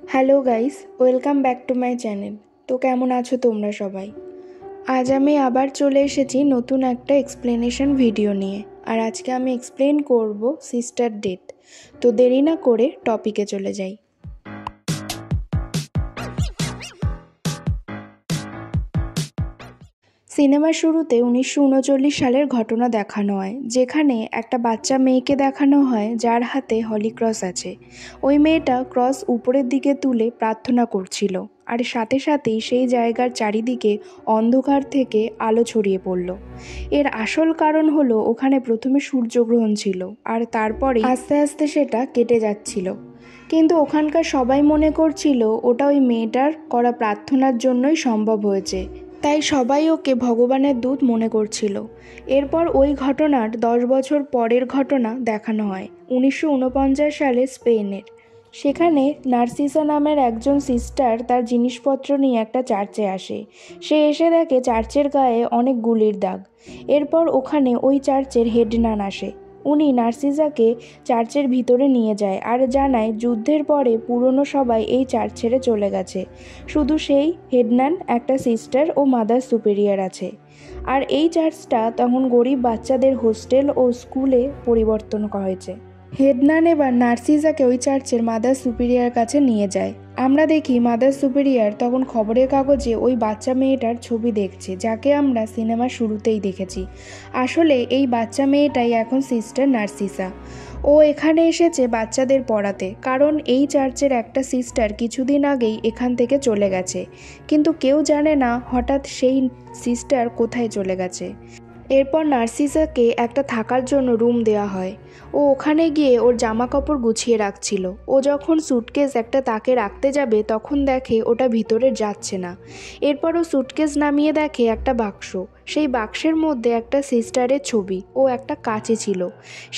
Hello guys, welcome back to my channel. তো কেমন আছো তোমরা সবাই? আজ আমি আবার চলে এসেছি নতুন একটা এক্সপ্লেনেশন ভিডিও নিয়ে। আর আজকে আমি এক্সপ্লেন করব সিস্টার ডেথ। তো দেরি না করে টপিকে চলে যাই। সিনেমার শুরুতে 1939 সালের ঘটনা দেখানো হয়, যেখানে একটা বাচ্চা মেয়েকে দেখানো হয় যার হাতে হলি ক্রস আছে। ওই মেয়েটা ক্রস উপরের দিকে তুলে প্রার্থনা করছিল, আর সাথে সাথেই সেই জায়গার চারিদিকে অন্ধকার থেকে আলো ছড়িয়ে পড়ল। এর আসল কারণ হলো ওখানে প্রথমে সূর্যগ্রহণ ছিল, আর তারপরে আস্তে আস্তে সেটা কেটে যাচ্ছিল। কিন্তু ওখানকার সবাই মনে করছিল ওটা ওই মেয়েটার করা প্রার্থনার জন্যই সম্ভব হয়েছে, তাই সবাই ওকে ভগবানের দূত মনে করছিল। এরপর ওই ঘটনার 10 বছর পরের ঘটনা দেখানো হয় 1949 সালে স্পেনের। সেখানে নার্সিসা নামের একজন সিস্টার তার জিনিসপত্র নিয়ে একটা চার্চে আসে। সে এসে দেখে চার্চের গায়ে অনেক গুলির দাগ। এরপর ওখানে ওই চার্চের হেড নান আসে। উনি নার্সিসাকে চার্চের ভিতরে নিয়ে যায় আর জানায় যুদ্ধের পরে পুরনো সবাই এই চার্চ ছেড়ে চলে গেছে, শুধু সেই হেডনান, একটা সিস্টার ও মাদার সুপেরিয়ার আছে। আর এই চার্চটা তখন গরিব বাচ্চাদের হোস্টেল ও স্কুলে পরিবর্তন করা হয়েছে। হেডনান এবার নার্সিসাকে ওই চার্চের মাদার সুপিরিয়ার কাছে নিয়ে যায়। আমরা দেখি মাদার সুপিরিয়ার তখন খবরের কাগজে ওই বাচ্চা মেয়েটার ছবি দেখছে, যাকে আমরা সিনেমার শুরুতেই দেখেছি। আসলে এই বাচ্চা মেয়েটাই এখন সিস্টার নার্সিসা। ও এখানে এসেছে বাচ্চাদের পড়াতে, কারণ এই চার্চের একটা সিস্টার কিছুদিন আগেই এখান থেকে চলে গেছে। কিন্তু কেউ জানে না হঠাৎ সেই সিস্টার কোথায় চলে গেছে। এরপর নার্সিসাকে একটা থাকার জন্য রুম দেওয়া হয়। ও ওখানে গিয়ে ওর জামা কাপড় গুছিয়ে রাখছিল। ও যখন সুটকেস একটা তাকে রাখতে যাবে তখন দেখে ওটা ভিতরে যাচ্ছে না। এরপর ও সুটকেস নামিয়ে দেখে একটা বাক্স। সেই বাক্সের মধ্যে একটা সিস্টারের ছবি ও একটা কাঁচি ছিল।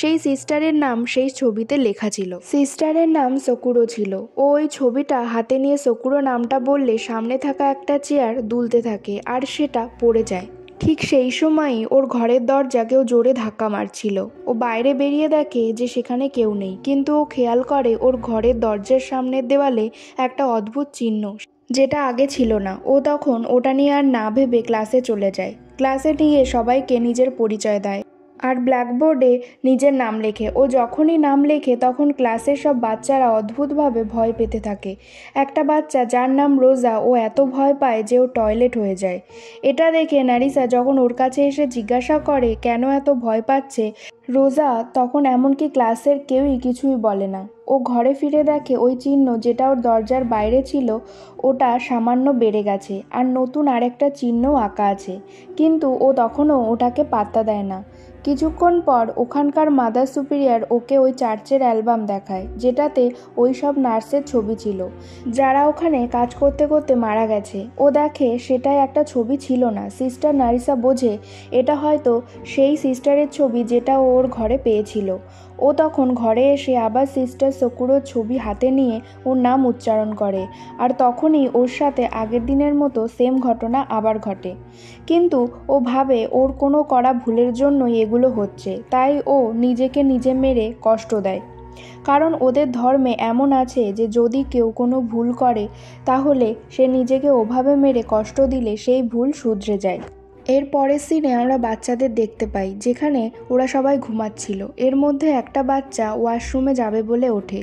সেই সিস্টারের নাম সেই ছবিতে লেখা ছিল। সিস্টারের নাম সকুরো ছিল। ও ওই ছবিটা হাতে নিয়ে সকুরো নামটা বললে সামনে থাকা একটা চেয়ার দুলতে থাকে আর সেটা পড়ে যায়। ঠিক সেই সময়ই ওর ঘরের দরজা কেউ জোরে ধাক্কা মারছিল। ও বাইরে বেরিয়ে দেখে যে সেখানে কেউ নেই, কিন্তু ও খেয়াল করে ওর ঘরের দরজার সামনের দেওয়ালে একটা অদ্ভুত চিহ্ন, যেটা আগে ছিল না। ও তখন ওটা নিয়ে আর না ভেবে ক্লাসে চলে যায়। ক্লাসে নিয়ে সবাইকে নিজের পরিচয় দেয় আর ব্ল্যাকবোর্ডে নিজের নাম লেখে। ও যখনই নাম লেখে তখন ক্লাসের সব বাচ্চারা অদ্ভুতভাবে ভয় পেতে থাকে। একটা বাচ্চা যার নাম রোজা, ও এত ভয় পায় যে ও টয়লেট হয়ে যায়। এটা দেখে নারিসা যখন ওর কাছে এসে জিজ্ঞাসা করে কেন এত ভয় পাচ্ছে, রোজা তখন এমনকি ক্লাসের কেউই কিছুই বলে না। ও ঘরে ফিরে দেখে ওই চিহ্ন যেটা ওর দরজার বাইরে ছিল ওটা সামান্য বেড়ে গেছে, আর নতুন আরেকটা চিহ্নও আঁকা আছে, কিন্তু ও তখনও ওটাকে পাত্তা দেয় না। কিছুক্ষণ পর ওখানকার মাদার সুপিরিয়ার ওকে ওই চার্চের অ্যালবাম দেখায়, যেটাতে ওই সব নার্সের ছবি ছিল যারা ওখানে কাজ করতে করতে মারা গেছে। ও দেখে সেটাই একটা ছবি ছিল না। সিস্টার নারিসা বোঝে এটা হয়তো সেই সিস্টারের ছবি যেটা ও ওর ঘরে পেয়েছিল। ও তখন ঘরে এসে আবার সিস্টার সকুরোর ছবি হাতে নিয়ে ওর নাম উচ্চারণ করে, আর তখনই ওর সাথে আগের দিনের মতো সেম ঘটনা আবার ঘটে। কিন্তু ও ভাবে ওর কোনো করা ভুলের জন্যই এগুলো হচ্ছে, তাই ও নিজেকে নিজে মেরে কষ্ট দেয়। কারণ ওদের ধর্মে এমন আছে যে যদি কেউ কোনো ভুল করে তাহলে সে নিজেকে ওভাবে মেরে কষ্ট দিলে সেই ভুল শুধরে যায়। এর পরের সিনে আমরা বাচ্চাদের দেখতে পাই, যেখানে ওরা সবাই ঘুমাচ্ছিল। এর মধ্যে একটা বাচ্চা ওয়াশরুমে যাবে বলে ওঠে।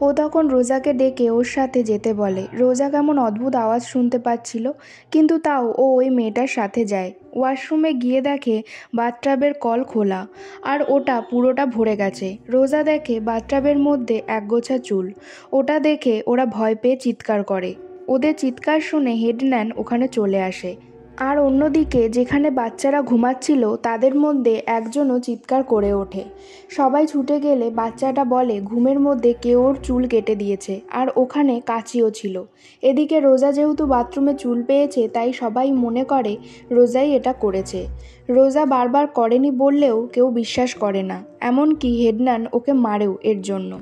ও তখন রোজাকে ডেকে ওর সাথে যেতে বলে। রোজা কেমন অদ্ভুত আওয়াজ শুনতে পাচ্ছিল, কিন্তু তাও ও ওই মেয়েটার সাথে যায়। ওয়াশরুমে গিয়ে দেখে বাথটাবের কল খোলা, আর ওটা পুরোটা ভরে গেছে। রোজা দেখে বাথটাবের মধ্যে একগোছা চুল। ওটা দেখে ওরা ভয় পেয়ে চিৎকার করে। ওদের চিৎকার শুনে হেডম্যান ওখানে চলে আসে। আর অন্যদিকে যেখানে বাচ্চারা ঘুমাচ্ছিল তাদের মধ্যে একজনও চিৎকার করে ওঠে। সবাই ছুটে গেলে বাচ্চাটা বলে ঘুমের মধ্যে কেউ ওর চুল কেটে দিয়েছে, আর ওখানে কাঁচিও ছিল। এদিকে রোজা যেহেতু বাথরুমে চুল পেয়েছে তাই সবাই মনে করে রোজাই এটা করেছে। রোজা বারবার করেনি বললেও কেউ বিশ্বাস করে না, এমনকি হেডনান ওকে মারেও এর জন্য।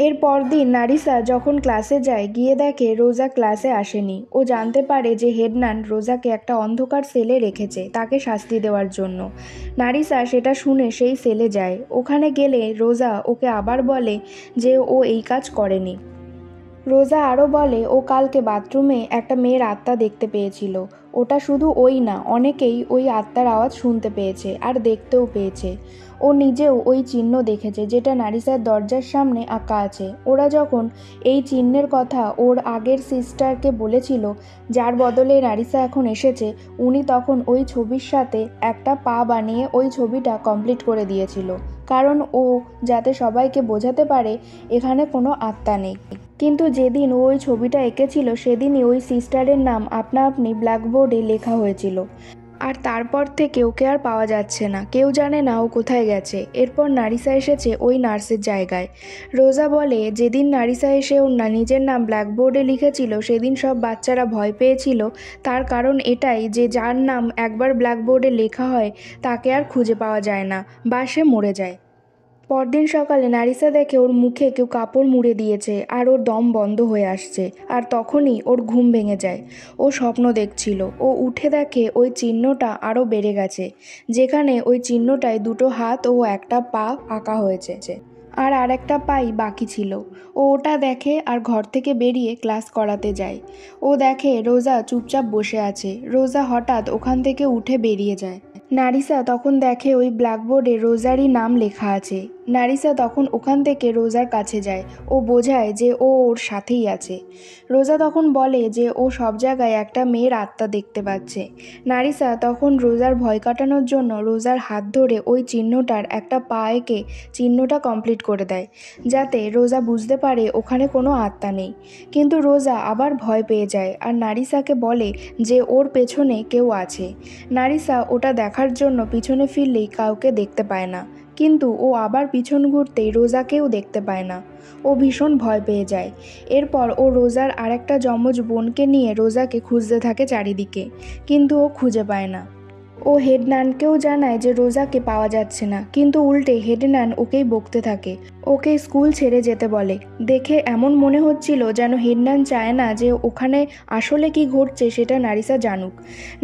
এর পরদিন নারিসা যখন ক্লাসে যায় গিয়ে দেখে রোজা ক্লাসে আসেনি। ও জানতে পারে যে হেডনান রোজাকে একটা অন্ধকার সেলে রেখেছে তাকে শাস্তি দেওয়ার জন্য। নারিসা সেটা শুনে সেই সেলে যায়। ওখানে গেলে রোজা ওকে আবার বলে যে ও এই কাজ করেনি। রোজা আরও বলে ও কালকে বাথরুমে একটা মেয়ের আত্মা দেখতে পেয়েছিল। ওটা শুধু ওই না, অনেকেই ওই আত্মার আওয়াজ শুনতে পেয়েছে আর দেখতেও পেয়েছে। ও নিজেও ওই চিহ্ন দেখেছে যেটা নারিসার দরজার সামনে আঁকা আছে। ওরা যখন এই চিহ্নের কথা ওর আগের সিস্টারকে বলেছিল, যার বদলে নারিসা এখন এসেছে, উনি তখন ওই ছবির সাথে একটা পা বানিয়ে ওই ছবিটা কমপ্লিট করে দিয়েছিল, কারণ ও যাতে সবাইকে বোঝাতে পারে এখানে কোনো আত্মা নেই। কিন্তু যেদিন ও ওই ছবিটা এঁকেছিল সেদিনই ওই সিস্টারের নাম আপনা আপনি ব্ল্যাকবোর্ডে লেখা হয়েছিল। আর তারপর থেকে ওকে আর পাওয়া যাচ্ছে না, কেউ জানে না ও কোথায় গেছে। এরপর নারিসা এসেছে ওই নার্সের জায়গায়। রোজা বলে যেদিন নারিসা এসে ওর নিজের নাম ব্ল্যাকবোর্ডে লিখেছিল সেদিন সব বাচ্চারা ভয় পেয়েছিল, তার কারণ এটাই যে যার নাম একবার ব্ল্যাকবোর্ডে লেখা হয় তাকে আর খুঁজে পাওয়া যায় না বা সে মরে যায়। পরদিন সকালে নারিসা দেখে ওর মুখে কেউ কাপড় মুড়ে দিয়েছে আর ওর দম বন্ধ হয়ে আসছে। আর তখনই ওর ঘুম ভেঙে যায়। ও স্বপ্ন দেখছিল। ও উঠে দেখে ওই চিহ্নটা আরও বেড়ে গেছে, যেখানে ওই চিহ্নটায় দুটো হাত ও একটা পা আঁকা হয়েছে আর একটা পাই বাকি ছিল। ও ওটা দেখে আর ঘর থেকে বেরিয়ে ক্লাস করাতে যায়। ও দেখে রোজা চুপচাপ বসে আছে। রোজা হঠাৎ ওখান থেকে উঠে বেরিয়ে যায়। নারিসা তখন দেখে ওই ব্ল্যাকবোর্ডে রোজারই নাম লেখা আছে। নারিসা তখন ওখান থেকে রোজার কাছে যায়। ও বোঝায় যে ও ওর সাথেই আছে। রোজা তখন বলে যে ও সব জায়গায় একটা মেয়ের আত্মা দেখতে পাচ্ছে। নারিসা তখন রোজার ভয় কাটানোর জন্য রোজার হাত ধরে ওই চিহ্নটার একটা পা এঁকে চিহ্নটা কমপ্লিট করে দেয়, যাতে রোজা বুঝতে পারে ওখানে কোনো আত্মা নেই। কিন্তু রোজা আবার ভয় পেয়ে যায় আর নারিসাকে বলে যে ওর পেছনে কেউ আছে। নারিসা ওটা দেখার জন্য পিছনে ফিরলেই কাউকে দেখতে পায় না, কিন্তু ও আবার পিছন ঘুরতেই রোজাকেও দেখতে পায় না। ও ভীষণ ভয় পেয়ে যায়। এরপর ও রোজার আরেকটা যমজ বোনকে নিয়ে রোজাকে খুঁজতে থাকে চারিদিকে, কিন্তু ও খুঁজে পায় না। ও হেডনানকেও জানায় যে রোজাকে পাওয়া যাচ্ছে না, কিন্তু উল্টে হেডনান ওকেই বকতে থাকে, ওকে স্কুল ছেড়ে যেতে বলে। দেখে এমন মনে হচ্ছিল যেন হেডনান চায় না যে ওখানে আসলে কি ঘটছে সেটা নারিসা জানুক।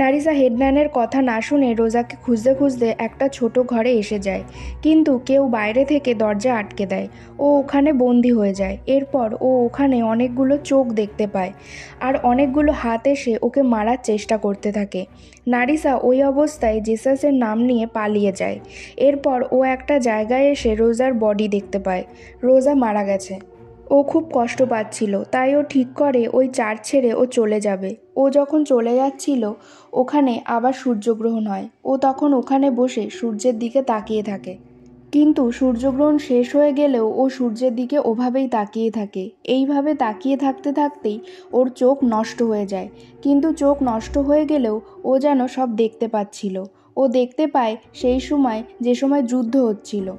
নারিসা হেডনানের কথা না শুনে রোজাকে খুঁজতে খুঁজতে একটা ছোট ঘরে এসে যায়, কিন্তু কেউ বাইরে থেকে দরজা আটকে দেয়। ও ওখানে বন্দি হয়ে যায়। এরপর ও ওখানে অনেকগুলো চোখ দেখতে পায় আর অনেকগুলো হাত এসে ওকে মারার চেষ্টা করতে থাকে। নারিসা ওই অবস্থায় জেসাসের নাম নিয়ে পালিয়ে যায়। এরপর ও একটা জায়গায় এসে রোজার বডি দেখতে পায়। রোজা মারা গেছে। ও খুব কষ্ট পাচ্ছিল, তাই ও ঠিক করে ওই চার্চ ছেড়ে ও চলে যাবে। ও যখন চলে যাচ্ছিল ওখানে আবার সূর্যগ্রহণ হয়। ও তখন ওখানে বসে সূর্যের দিকে তাকিয়ে থাকে, কিন্তু সূর্যগ্রহণ শেষ হয়ে গেলেও ও সূর্যের দিকে ওভাবেই তাকিয়ে থাকে। এইভাবে তাকিয়ে থাকতে থাকতেই ওর চোখ নষ্ট হয়ে যায়। কিন্তু চোখ নষ্ট হয়ে গেলেও ও যেন সব দেখতে পাচ্ছিল। ও দেখতে পায় সেই সময় যে সময় যুদ্ধ হচ্ছিল।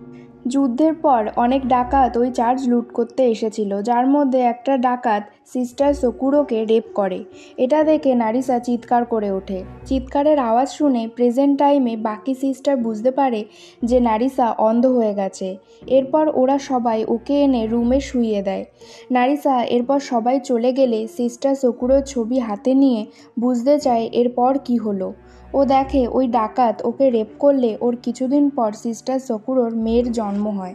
যুদ্ধের পর অনেক ডাকাত ওই চার্চ লুট করতে এসেছিল, যার মধ্যে একটা ডাকাত সিস্টার সকুরোকে রেপ করে। এটা দেখে নারিসা চিৎকার করে ওঠে। চিৎকারের আওয়াজ শুনে প্রেজেন্ট টাইমে বাকি সিস্টার বুঝতে পারে যে নারিসা অন্ধ হয়ে গেছে। এরপর ওরা সবাই ওকে এনে রুমে শুইয়ে দেয়। নারিসা এরপর সবাই চলে গেলে সিস্টার সকুরোর ছবি হাতে নিয়ে বুঝতে চায় এরপর কি হলো। ও দেখে ওই ডাকাত ওকে রেপ করলে ওর কিছুদিন পর সিস্টার সকুরোর মেয়ের জন্ম হয়।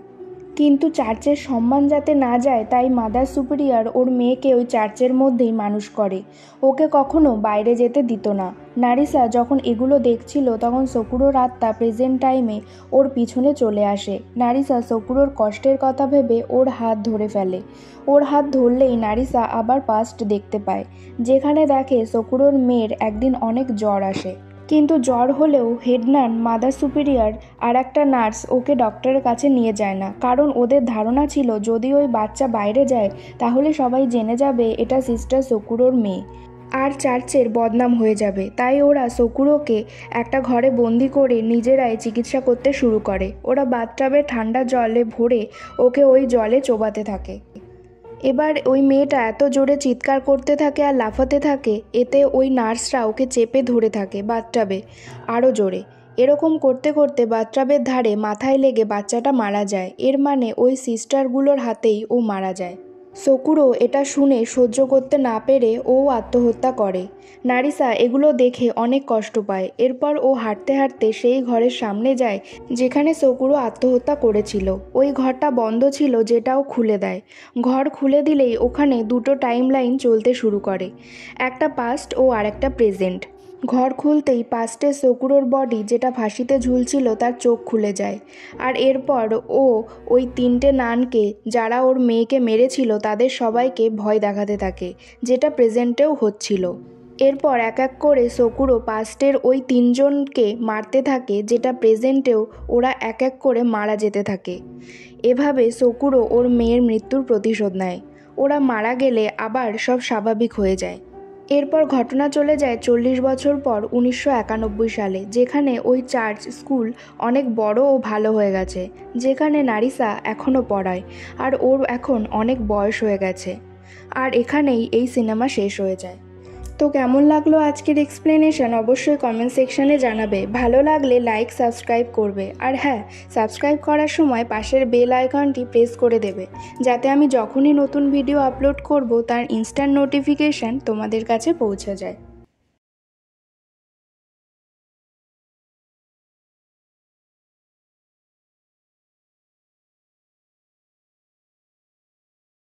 কিন্তু চার্চের সম্মান যাতে না যায় তাই মাদার সুপিরিয়র ওর মেয়েকে ওই চার্চের মধ্যেই মানুষ করে। ওকে কখনো বাইরে যেতে দিত না। নারিসা যখন এগুলো দেখছিল তখন সকুরোর আত্মা প্রেজেন্ট টাইমে ওর পিছনে চলে আসে। নারিসা সকুরোর কষ্টের কথা ভেবে ওর হাত ধরে ফেলে। ওর হাত ধরলেই নারিসা আবার পাস্ট দেখতে পায়, যেখানে দেখে সকুরোর মেয়ের একদিন অনেক জ্বর আসে। কিন্তু জ্বর হলেও হেডনান, মাদার সুপিরিয়র আর একটা নার্স ওকে ডক্টরের কাছে নিয়ে যায় না, কারণ ওদের ধারণা ছিল যদি ওই বাচ্চা বাইরে যায় তাহলে সবাই জেনে যাবে এটা সিস্টার সকুরোর মেয়ে আর চার্চের বদনাম হয়ে যাবে। তাই ওরা সকুরোকে একটা ঘরে বন্দি করে নিজেরাই চিকিৎসা করতে শুরু করে। ওরা বাথটাবে ঠান্ডা জলে ভরে ওকে ওই জলে চোবাতে থাকে। এবার ওই মেয়েটা এত জোরে চিৎকার করতে থাকে আর লাফাতে থাকে, এতে ওই নার্সরা ওকে চেপে ধরে থাকে বাথটাবে আরও জোরে। এরকম করতে করতে বাথটাবের ধারে মাথায় লেগে বাচ্চাটা মারা যায়। এর মানে ওই সিস্টারগুলোর হাতেই ও মারা যায়। শকুরো এটা শুনে সহ্য করতে না পেরে ও আত্মহত্যা করে। নারিসা এগুলো দেখে অনেক কষ্ট পায়। এরপর ও হাঁটতে হাঁটতে সেই ঘরের সামনে যায় যেখানে শকুরো আত্মহত্যা করেছিল। ওই ঘরটা বন্ধ ছিল, যেটাও খুলে দেয়। ঘর খুলে দিলেই ওখানে দুটো টাইম লাইন চলতে শুরু করে, একটা পাস্ট ও আরেকটা প্রেজেন্ট। ঘর খুলতেই পাস্টে শকুরোর বডি, যেটা ফাঁসিতে ঝুলছিল, তার চোখ খুলে যায়। আর এরপর ও ওই 3টে নানকে, যারা ওর মেয়েকে মেরেছিল, তাদের সবাইকে ভয় দেখাতে থাকে, যেটা প্রেজেন্টেও হচ্ছিল। এরপর এক এক করে শকুরো পাস্টের ওই 3জনকে মারতে থাকে, যেটা প্রেজেন্টেও ওরা এক এক করে মারা যেতে থাকে। এভাবে শকুরো ওর মেয়ের মৃত্যুর প্রতিশোধ নেয়। ওরা মারা গেলে আবার সব স্বাভাবিক হয়ে যায়। এরপর ঘটনা চলে যায় 40 বছর পর 1991 সালে, যেখানে ওই চার্চ স্কুল অনেক বড় ও ভালো হয়ে গেছে, যেখানে নারিসা এখনও পড়ায়। আর ওর এখন অনেক বয়স হয়ে গেছে। আর এখানেই এই সিনেমা শেষ হয়ে যায়। তো কেমন লাগলো আজকের এক্সপ্লেনেশন অবশ্যই কমেন্ট সেকশানে জানাবে। ভালো লাগলে লাইক সাবস্ক্রাইব করবে। আর হ্যাঁ, সাবস্ক্রাইব করার সময় পাশের বেল আইকনটি প্রেস করে দেবে, যাতে আমি যখনই নতুন ভিডিও আপলোড করব তার ইনস্ট্যান্ট নোটিফিকেশান তোমাদের কাছে পৌঁছে যায়।